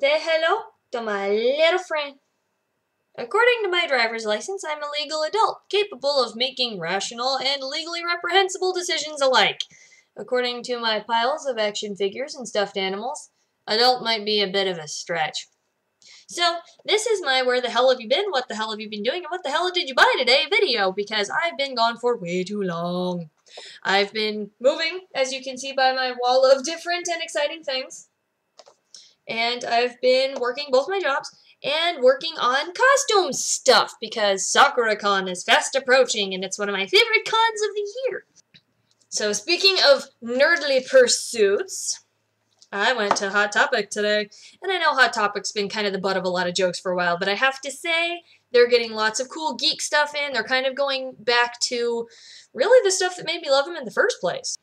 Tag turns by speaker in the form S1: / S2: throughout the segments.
S1: Say hello to my little friend. According to my driver's license, I'm a legal adult, capable of making rational and legally reprehensible decisions alike. According to my piles of action figures and stuffed animals, adult might be a bit of a stretch. So, this is my where the hell have you been, what the hell have you been doing, and what the hell did you buy today video, because I've been gone for way too long. I've been moving, as you can see by my wall of different and exciting things. And I've been working both my jobs and working on costume stuff because SakuraCon is fast approaching and it's one of my favorite cons of the year. So speaking of nerdly pursuits, I went to Hot Topic today, and I know Hot Topic's been kind of the butt of a lot of jokes for a while, but I have to say they're getting lots of cool geek stuff in. They're kind of going back to really the stuff that made me love them in the first place.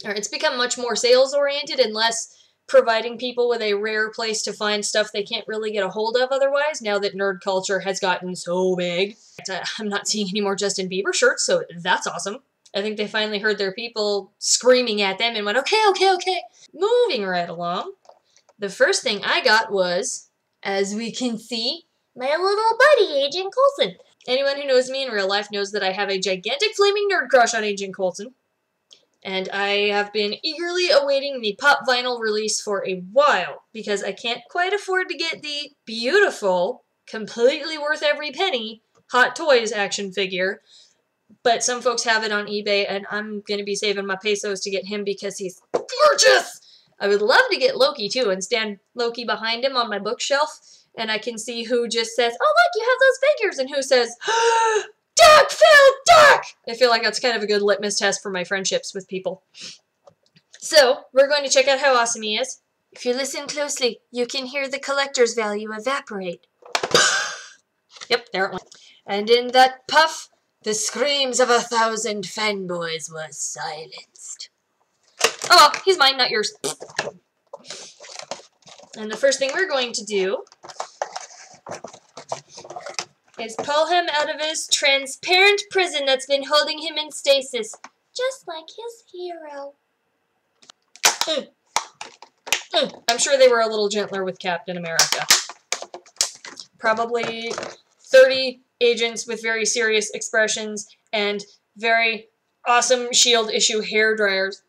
S1: It's become much more sales-oriented and less providing people with a rare place to find stuff they can't really get a hold of otherwise, now that nerd culture has gotten so big. I'm not seeing any more Justin Bieber shirts, so that's awesome. I think they finally heard their people screaming at them and went, okay. Moving right along, the first thing I got was, as we can see, my little buddy, Agent Coulson. Anyone who knows me in real life knows that I have a gigantic flaming nerd crush on Agent Coulson. And I have been eagerly awaiting the pop vinyl release for a while, because I can't quite afford to get the beautiful, completely worth every penny, Hot Toys action figure. But some folks have it on eBay, and I'm going to be saving my pesos to get him because he's gorgeous! I would love to get Loki, too, and stand Loki behind him on my bookshelf, and I can see who just says, oh, look, you have those figures, and who says, Duck, Phil, Duck! I feel like that's kind of a good litmus test for my friendships with people. So, we're going to check out how awesome he is. If you listen closely, you can hear the collector's value evaporate. Yep, there it went. And in that puff, the screams of 1,000 fanboys were silenced. Oh well, he's mine, not yours. And the first thing we're going to do is pull him out of his transparent prison that's been holding him in stasis, just like his hero. I'm sure they were a little gentler with Captain America. Probably 30 agents with very serious expressions and very awesome SHIELD issue hair dryers.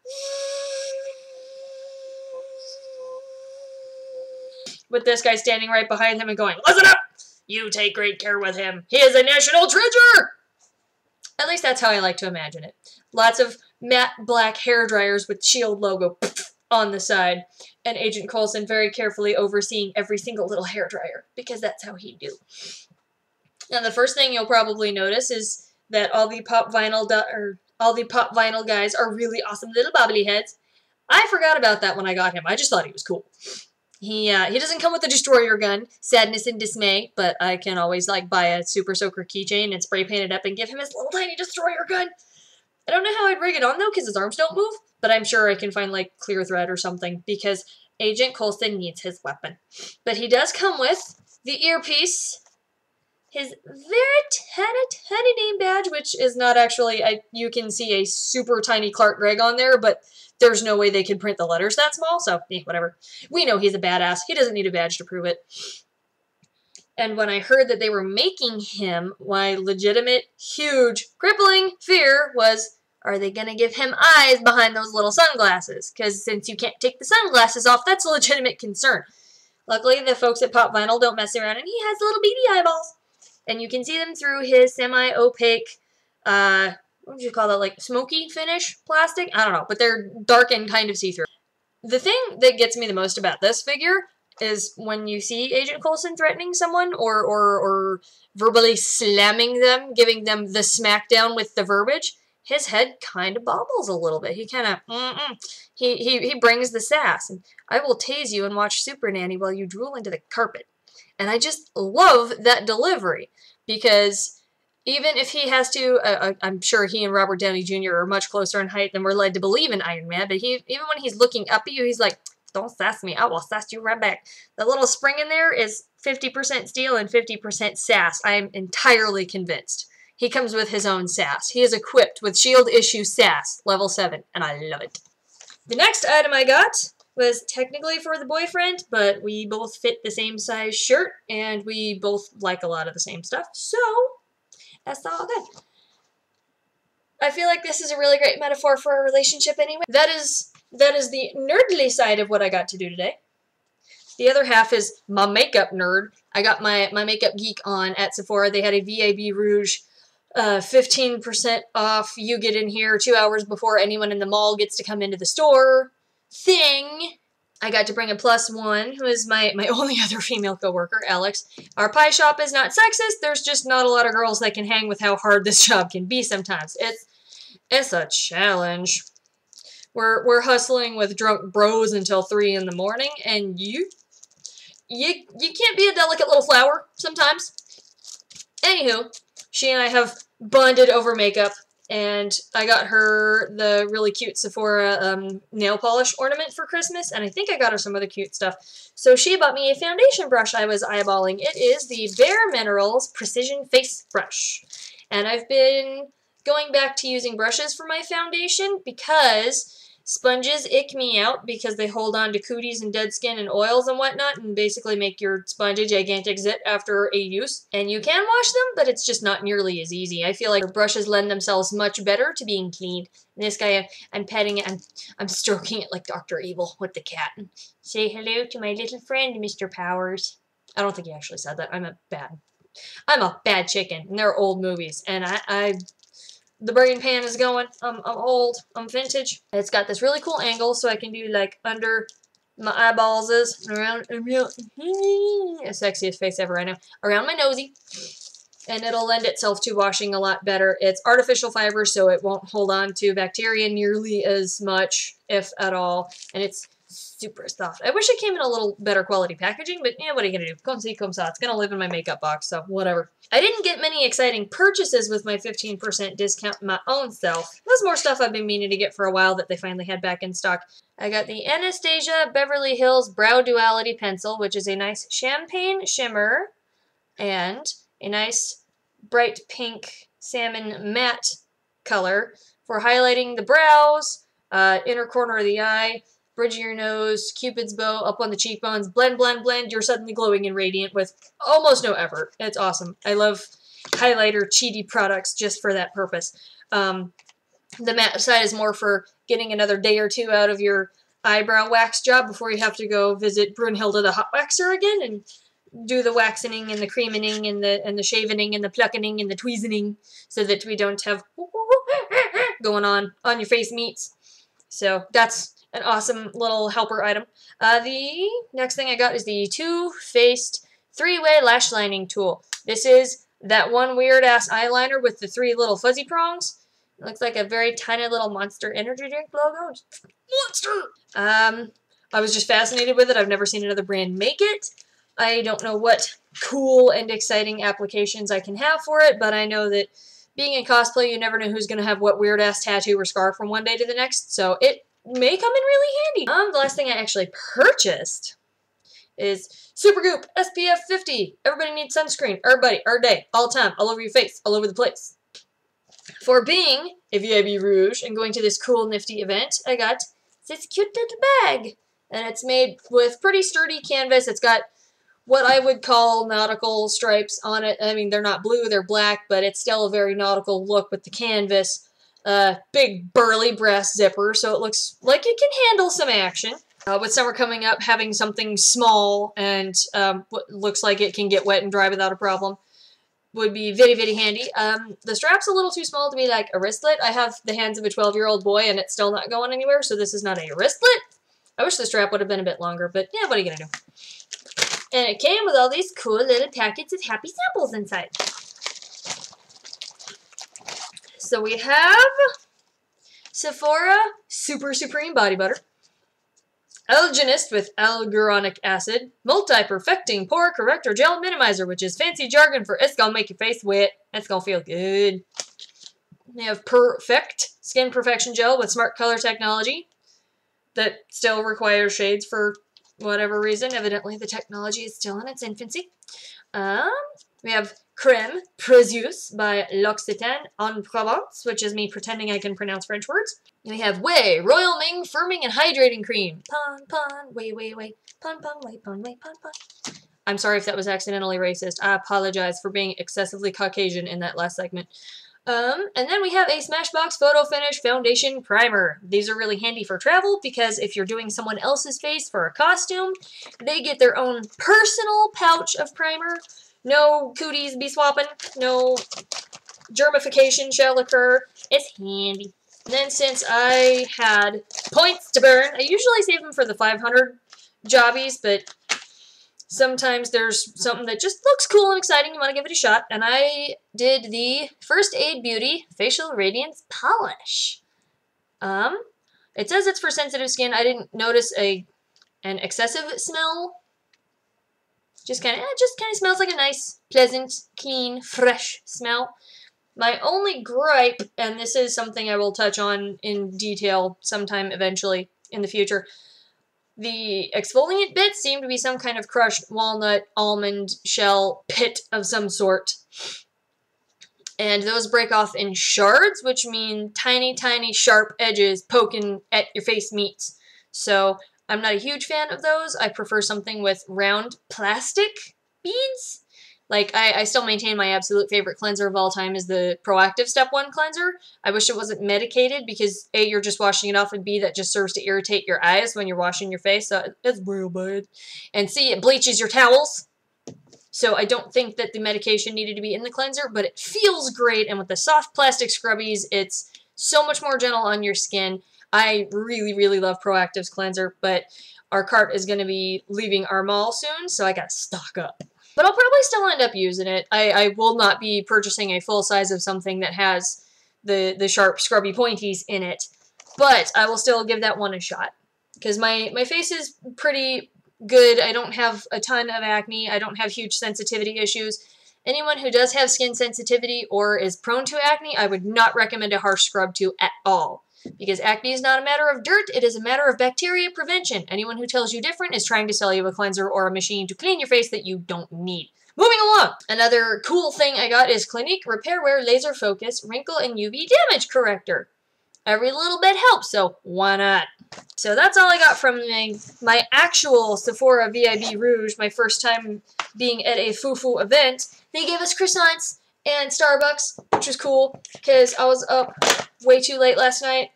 S1: With this guy standing right behind them and going, listen up! You take great care with him. He is a national treasure! At least that's how I like to imagine it. Lots of matte black hair dryers with SHIELD logo on the side. And Agent Coulson very carefully overseeing every single little hair dryer, because that's how he'd do. Now the first thing you'll probably notice is that all the pop vinyl guys are really awesome little bobbly heads. I forgot about that when I got him. I just thought he was cool. He doesn't come with a destroyer gun, sadness and dismay, but I can always like buy a Super Soaker keychain and spray paint it up and give him his little tiny destroyer gun. I don't know how I'd rig it on though, because his arms don't move, but I'm sure I can find like clear thread or something, because Agent Coulson needs his weapon. But he does come with the earpiece, his very tiny name badge, which is not actually, you can see a super tiny Clark Gregg on there, but there's no way they could print the letters that small, so whatever. We know he's a badass. He doesn't need a badge to prove it. And when I heard that they were making him, my legitimate, huge, crippling fear was, are they going to give him eyes behind those little sunglasses? Because since you can't take the sunglasses off, that's a legitimate concern. Luckily, the folks at Pop Vinyl don't mess around, and he has little beady eyeballs. And you can see them through his semi-opaque, what would you call that, like smoky finish plastic? I don't know, but they're dark and kind of see-through. The thing that gets me the most about this figure is when you see Agent Coulson threatening someone or verbally slamming them, giving them the smackdown with the verbiage, his head kind of bobbles a little bit. He kind of, he brings the sass. And I will tase you and watch Super Nanny while you drool into the carpet. And I just love that delivery, because even if he has to, I'm sure he and Robert Downey Jr. are much closer in height than we're led to believe in Iron Man, but even when he's looking up at you, he's like, don't sass me, I will sass you right back. The little spring in there is 50% steel and 50% sass. I am entirely convinced. He comes with his own sass. He is equipped with SHIELD issue sass, level 7, and I love it. The next item I got was technically for the boyfriend, but we both fit the same size shirt, and we both like a lot of the same stuff, so that's all good. I feel like this is a really great metaphor for a relationship anyway. That is the nerdly side of what I got to do today. The other half is my makeup nerd. I got my makeup geek on at Sephora. They had a VAB Rouge 15% off. You get in here 2 hours before anyone in the mall gets to come into the store thing. I got to bring a +1, who is my only other female coworker, Alex. Our pie shop is not sexist. There's just not a lot of girls that can hang with how hard this job can be sometimes. It's a challenge. We're hustling with drunk bros until 3 in the morning, and you can't be a delicate little flower sometimes. Anywho, she and I have bonded over makeup, and I got her the really cute Sephora nail polish ornament for Christmas, and I think I got her some other cute stuff. So she bought me a foundation brush I was eyeballing. It is the Bare Minerals Precision Face Brush, and I've been going back to using brushes for my foundation because sponges ick me out because they hold on to cooties and dead skin and oils and whatnot and basically make your sponge a gigantic zit after a use. And you can wash them, but it's just not nearly as easy. I feel like brushes lend themselves much better to being cleaned. And this guy, I'm petting it, I'm stroking it like Dr. Evil with the cat. Say hello to my little friend, Mr. Powers. I don't think he actually said that. I'm a bad chicken. And they're old movies. And the brain pan is going. I'm old. I'm vintage. It's got this really cool angle, so I can do like under my eyeballs around sexiest face ever, I know. Around my nosy, and it'll lend itself to washing a lot better. It's artificial fiber, so it won't hold on to bacteria nearly as much, if at all, and it's super soft. I wish it came in a little better quality packaging, but yeah, what are you gonna do? Come see, come saw. It's gonna live in my makeup box, so whatever. I didn't get many exciting purchases with my 15% discount my own self. There's more stuff I've been meaning to get for a while that they finally had back in stock. I got the Anastasia Beverly Hills Brow Duality Pencil, which is a nice champagne shimmer and a nice bright pink salmon matte color for highlighting the brows, inner corner of the eye, bridge of your nose, cupid's bow, up on the cheekbones, blend, blend, blend. You're suddenly glowing and radiant with almost no effort. It's awesome. I love highlighter cheaty products just for that purpose. The matte side is more for getting another day or two out of your eyebrow wax job before you have to go visit Brunhilde the hot waxer again and do the waxening and the creamining and the shavening and the pluckening and the tweezening so that we don't have going on your face meats. So that's an awesome little helper item. The next thing I got is the Too Faced 3-Way Lash Lining Tool. This is that one weird-ass eyeliner with the 3 little fuzzy prongs. It looks like a very tiny little Monster energy drink logo. Monster! I was just fascinated with it. I've never seen another brand make it. I don't know what cool and exciting applications I can have for it, but I know that being in cosplay, you never know who's going to have what weird-ass tattoo or scarf from one day to the next, so it may come in really handy. The last thing I actually purchased is Supergoop SPF 50. Everybody needs sunscreen. Everybody, every day, all the time, all over your face, all over the place. For being a VIB Rouge and going to this cool, nifty event, I got this cute little bag. And it's made with pretty sturdy canvas. It's got what I would call nautical stripes on it. I mean, they're not blue, they're black, but it's still a very nautical look with the canvas. Big burly brass zipper, so it looks like it can handle some action. With summer coming up, having something small and what looks like it can get wet and dry without a problem would be very, very handy. The strap's a little too small to be like a wristlet. I have the hands of a 12-year-old boy and it's still not going anywhere, so this is not a wristlet. I wish the strap would have been a bit longer, but yeah, what are you gonna do? And it came with all these cool little packets of happy samples inside. So we have Sephora Super Supreme Body Butter, Algenist with Alguronic Acid, Multi-Perfecting Pore Corrector Gel Minimizer, which is fancy jargon for it's gonna make your face wet. It's gonna feel good. We have Perfect Skin Perfection Gel with Smart Color Technology that still requires shades for whatever reason. Evidently the technology is still in its infancy. We have Crème Précieuse by L'Occitane en Provence, which is me pretending I can pronounce French words. And we have Way Royal Ming Firming and Hydrating Cream. Pon, pon, way, pon, pon, way, pon, pon. I'm sorry if that was accidentally racist. I apologize for being excessively Caucasian in that last segment. And then we have a Smashbox Photo Finish Foundation Primer. These are really handy for travel because if you're doing someone else's face for a costume, they get their own personal pouch of primer. No cooties be swapping. No germification shall occur. It's handy. And then since I had points to burn, I usually save them for the 500 jobbies, but sometimes there's something that just looks cool and exciting. You want to give it a shot. And I did the First Aid Beauty Facial Radiance Polish. It says it's for sensitive skin. I didn't notice an excessive smell. Just kind of smells like a nice, pleasant, clean, fresh smell. My only gripe, and this is something I will touch on in detail sometime eventually in the future, the exfoliant bits seem to be some kind of crushed walnut, almond shell pit of some sort. And those break off in shards, which mean tiny, tiny, sharp edges poking at your face meats. So I'm not a huge fan of those. I prefer something with round plastic beads. Like, I still maintain my absolute favorite cleanser of all time is the Proactive Step 1 cleanser. I wish it wasn't medicated because A, you're just washing it off, and B, that just serves to irritate your eyes when you're washing your face. So it's real bad. And C, it bleaches your towels. So I don't think that the medication needed to be in the cleanser, but it feels great. And with the soft plastic scrubbies, it's so much more gentle on your skin. I really, really love Proactive's cleanser, but our cart is going to be leaving our mall soon, so I got to stock up. But I'll probably still end up using it. I will not be purchasing a full size of something that has the sharp, scrubby pointies in it. But I will still give that one a shot. Because my face is pretty good. I don't have a ton of acne. I don't have huge sensitivity issues. Anyone who does have skin sensitivity or is prone to acne, I would not recommend a harsh scrub to at all. Because acne is not a matter of dirt, it is a matter of bacteria prevention. Anyone who tells you different is trying to sell you a cleanser or a machine to clean your face that you don't need. Moving along! Another cool thing I got is Clinique Repair Wear Laser Focus Wrinkle and UV Damage Corrector. Every little bit helps, so why not? So that's all I got from my actual Sephora VIB Rouge, my first time being at a foo-foo event. They gave us croissants and Starbucks, which was cool, because I was up way too late last night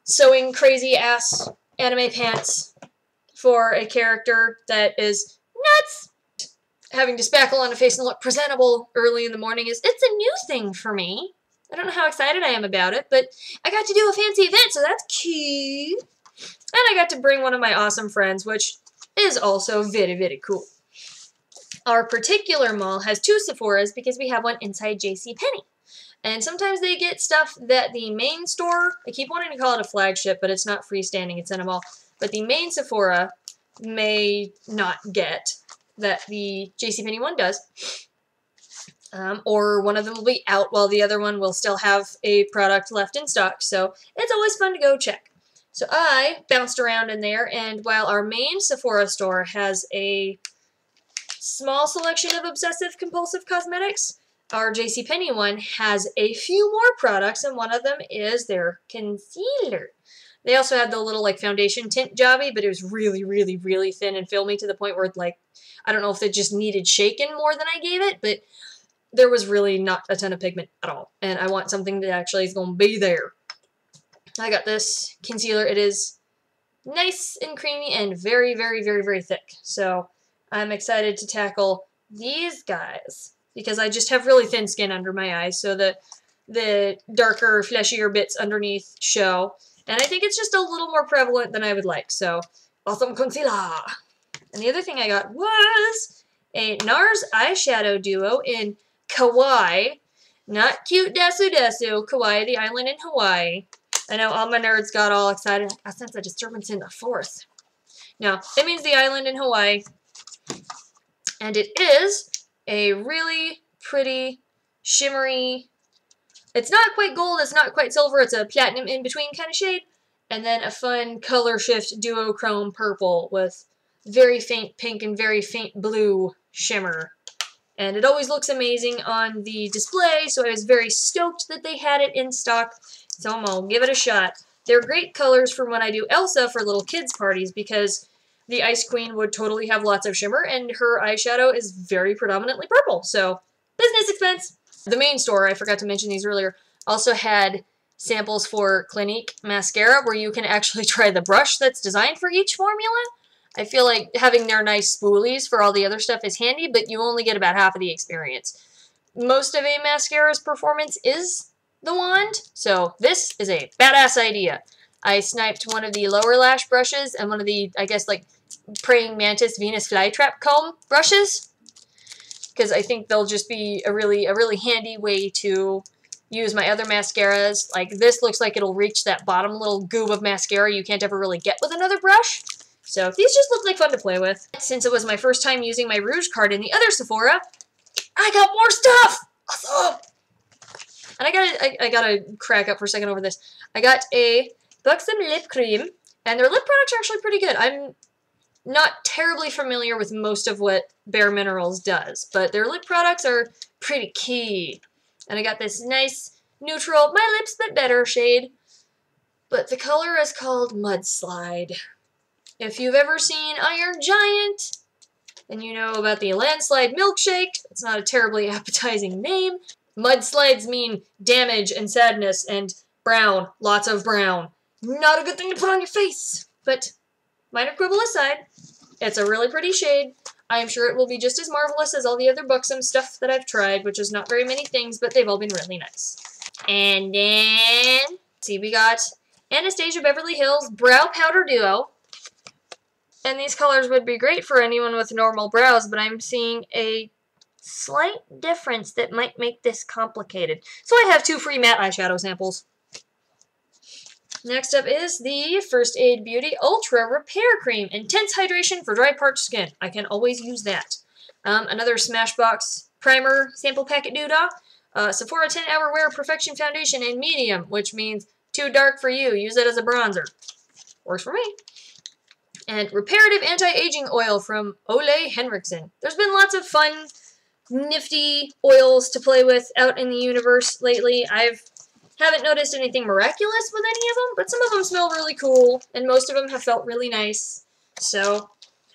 S1: sewing crazy-ass anime pants for a character that is nuts. Having to spackle on a face and look presentable early in the morning it's a new thing for me. I don't know how excited I am about it, but I got to do a fancy event, so that's cute. And I got to bring one of my awesome friends, which is also very, very cool. Our particular mall has two Sephoras because we have one inside JCPenney. And sometimes they get stuff that the main store, I keep wanting to call it a flagship, but it's not freestanding, it's in a mall. But the main Sephora may not get that the JCPenney one does. Or one of them will be out while the other one will still have a product left in stock. So it's always fun to go check. So I bounced around in there, and while our main Sephora store has a small selection of obsessive-compulsive cosmetics, our JCPenney one has a few more products, and one of them is their concealer. They also had the little, like, foundation tint jobby, but it was really, really, really thin and filmy to the point where, like, I don't know if it just needed shaken more than I gave it, but there was really not a ton of pigment at all, and I want something that actually is going to be there. I got this concealer. It is nice and creamy and very, very, very, very thick, so I'm excited to tackle these guys, because I just have really thin skin under my eyes, so the darker, fleshier bits underneath show, and I think it's just a little more prevalent than I would like, so awesome concealer! And the other thing I got was a NARS eyeshadow duo in Kauai. Not cute desu desu, Kauai, the island in Hawaii. I know all my nerds got all excited. I sense a disturbance in the force. No, it means the island in Hawaii. And it is a really pretty, shimmery, it's not quite gold, it's not quite silver, it's a platinum in-between kind of shade. And then a fun color shift duochrome purple with very faint pink and very faint blue shimmer. and it always looks amazing on the display, so I was very stoked that they had it in stock, so I'm gonna give it a shot. They're great colors for when I do Elsa for little kids' parties, because the Ice Queen would totally have lots of shimmer, and her eyeshadow is very predominantly purple, so business expense. The main store, I forgot to mention these earlier, also had samples for Clinique mascara where you can actually try the brush that's designed for each formula. I feel like having their nice spoolies for all the other stuff is handy, but you only get about half of the experience. Most of a mascara's performance is the wand, so this is a badass idea. I sniped one of the lower lash brushes and one of the, I guess, like, praying mantis Venus flytrap comb brushes, because I think they'll just be a really handy way to use my other mascaras. Like, this looks like it'll reach that bottom little goob of mascara you can't ever really get with another brush. So these just look like fun to play with. Since it was my first time using my Rouge card in the other Sephora, I got more stuff! Awesome! And I gotta crack up for a second over this. I got a Buxom lip cream, and their lip products are actually pretty good. I'm not terribly familiar with most of what Bare Minerals does, but their lip products are pretty key. And I got this nice, neutral, my lips but better shade, but the color is called Mudslide. If you've ever seen Iron Giant, and you know about the Landslide Milkshake, it's not a terribly appetizing name. Mudslides mean damage and sadness and brown, lots of brown. Not a good thing to put on your face, but minor quibble aside, it's a really pretty shade. I am sure it will be just as marvelous as all the other Buxom stuff that I've tried, which is not very many things, but they've all been really nice. And then, let's see, we got Anastasia Beverly Hills Brow Powder Duo. And these colors would be great for anyone with normal brows, but I'm seeing a slight difference that might make this complicated. So I have 2 free matte eyeshadow samples. Next up is the First Aid Beauty Ultra Repair Cream. Intense hydration for dry, parched skin. I can always use that. Another Smashbox Primer Sample Packet Doodah. Sephora 10-Hour Wear Perfection Foundation in medium, which means too dark for you. Use it as a bronzer. Works for me. And Reparative Anti-Aging Oil from Ole Henriksen. There's been lots of fun, nifty oils to play with out in the universe lately. Haven't noticed anything miraculous with any of them, but some of them smell really cool, and most of them have felt really nice. So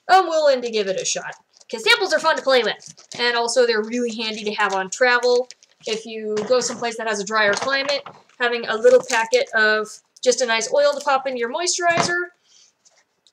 S1: I'm willing to give it a shot, because samples are fun to play with. And also they're really handy to have on travel. If you go someplace that has a drier climate, having a little packet of just a nice oil to pop into your moisturizer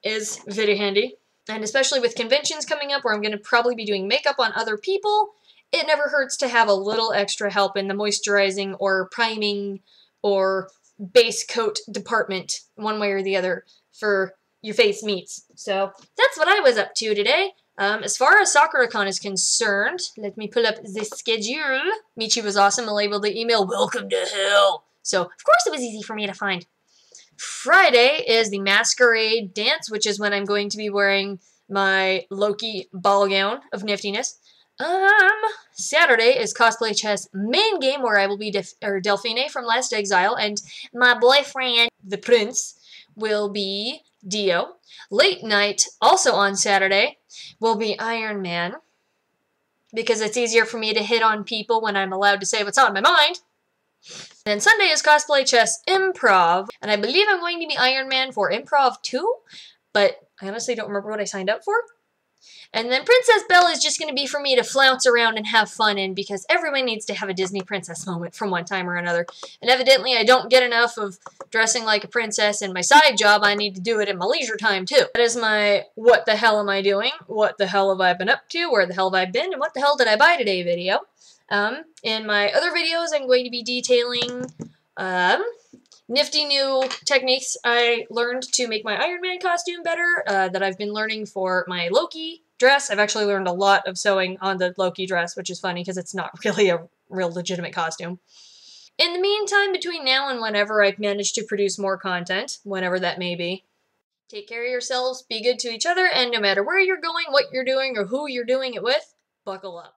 S1: is very handy. And especially with conventions coming up where I'm going to probably be doing makeup on other people, it never hurts to have a little extra help in the moisturizing or priming or base coat department, one way or the other, for your face meets. So that's what I was up to today. As far as SakuraCon is concerned, let me pull up the schedule. Michi was awesome and labeled the email, "Welcome to Hell." So, of course it was easy for me to find. Friday is the Masquerade Dance, which is when I'm going to be wearing my Loki ball gown of niftiness. Saturday is Cosplay Chess main game, where I will be Delphine from Last Exile, and my boyfriend, the Prince, will be Dio. Late night, also on Saturday, will be Iron Man, because it's easier for me to hit on people when I'm allowed to say what's on my mind. And Sunday is Cosplay Chess Improv, and I believe I'm going to be Iron Man for Improv 2, but I honestly don't remember what I signed up for. And then Princess Belle is just going to be for me to flounce around and have fun in, because everyone needs to have a Disney princess moment from one time or another. And evidently I don't get enough of dressing like a princess in my side job. I need to do it in my leisure time too. That is my what the hell am I doing? What the hell have I been up to? Where the hell have I been? And what the hell did I buy today video? In my other videos I'm going to be detailing nifty new techniques I learned to make my Iron Man costume better, that I've been learning for my Loki dress. I've actually learned a lot of sewing on the Loki dress, which is funny because it's not really a real legitimate costume. In the meantime, between now and whenever I've managed to produce more content, whenever that may be, take care of yourselves, be good to each other, and no matter where you're going, what you're doing, or who you're doing it with, buckle up.